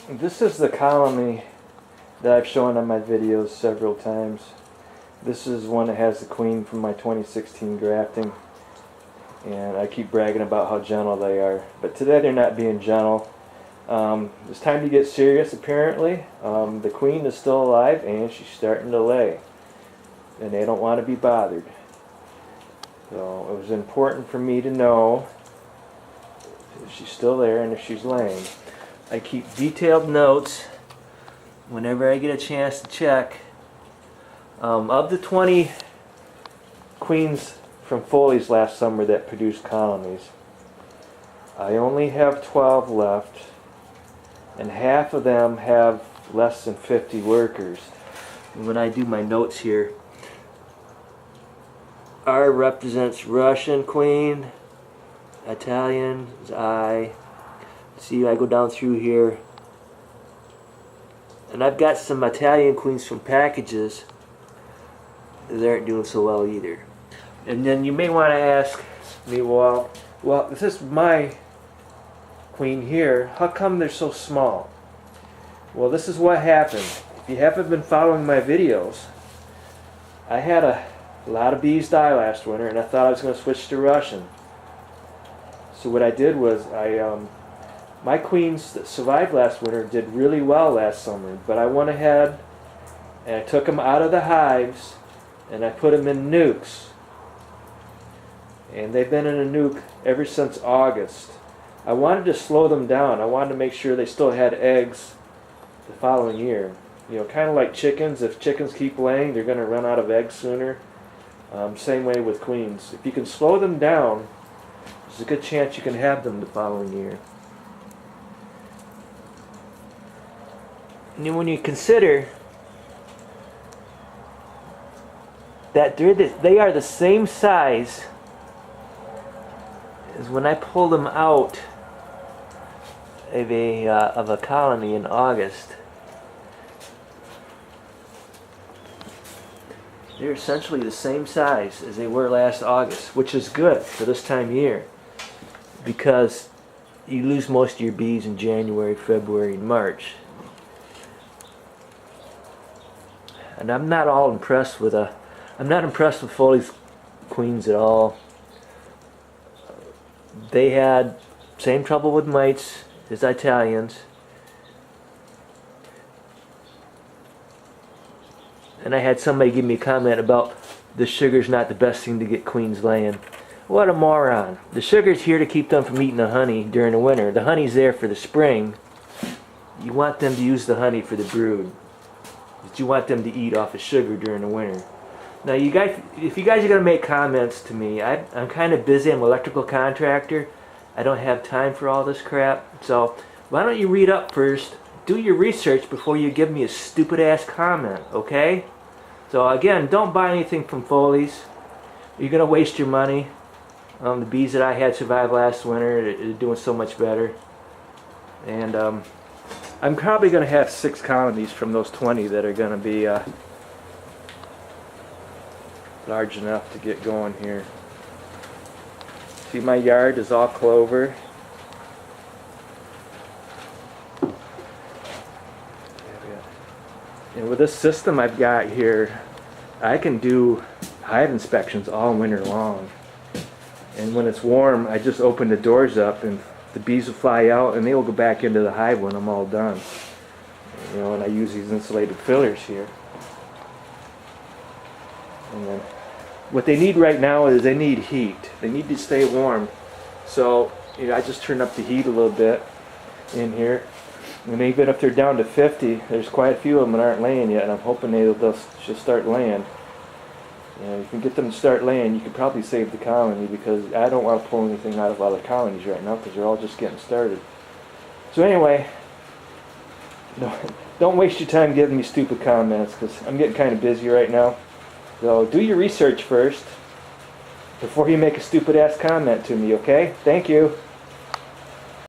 This is the colony that I've shown on my videos several times. This is one that has the queen from my 2016 grafting, and I keep bragging about how gentle they are, but today they're not being gentle. It's time to get serious apparently. The queen is still alive and she's starting to lay, and they don't want to be bothered. So it was important for me to know if she's still there and if she's laying. I keep detailed notes whenever I get a chance to check. Of the 20 queens from Foley's last summer that produced colonies, I only have 12 left, and half of them have less than 50 workers. And when I do my notes here, R represents Russian queen, Italian is I. See, I go down through here, and I've got some Italian queens from packages that aren't doing so well either. And then you may want to ask me, well, this is my queen here, how come they're so small? Well, this is what happened. If you haven't been following my videos, I had a lot of bees die last winter, and I thought I was going to switch to Russian. So what I did was my queens that survived last winter did really well last summer, but I went ahead and I took them out of the hives and I put them in nukes. And they've been in a nuke ever since August. I wanted to slow them down. I wanted to make sure they still had eggs the following year. You know, kind of like chickens. If chickens keep laying, they're going to run out of eggs sooner. Same way with queens. If you can slow them down, there's a good chance you can have them the following year. And when you consider that they are the same size as when I pulled them out of a colony in August, they're essentially the same size as they were last August, which is good for this time of year because you lose most of your bees in January, February, and March. And I'm not impressed with Foley's queens at all. They had same trouble with mites as Italians. And I had somebody give me a comment about the sugar's not the best thing to get queens laying. What a moron. The sugar's here to keep them from eating the honey during the winter. The honey's there for the spring. You want them to use the honey for the brood. But you want them to eat off of sugar during the winter. Now you guys, if you guys are going to make comments to me, I'm kind of busy. I'm an electrical contractor. I don't have time for all this crap. So why don't you read up first, do your research before you give me a stupid ass comment, okay? So again, don't buy anything from Foley's. You're going to waste your money. The bees that I had survive last winter are doing so much better. And I'm probably going to have 6 colonies from those 20 that are going to be large enough to get going here. See, my yard is all clover. And with this system I've got here, I can do hive inspections all winter long. And when it's warm, I just open the doors up and the bees will fly out and they will go back into the hive when I'm all done. You know, and I use these insulated fillers here. And then what they need right now is they need heat. They need to stay warm. So, you know, I just turn up the heat a little bit in here. And even if they're down to 50, there's quite a few of them that aren't laying yet, and I'm hoping they'll just start laying. You know, if you can get them to start laying, you could probably save the colony, because I don't want to pull anything out of other colonies right now because they're all just getting started. So anyway, don't waste your time giving me stupid comments because I'm getting kind of busy right now. So do your research first before you make a stupid ass comment to me, okay? Thank you.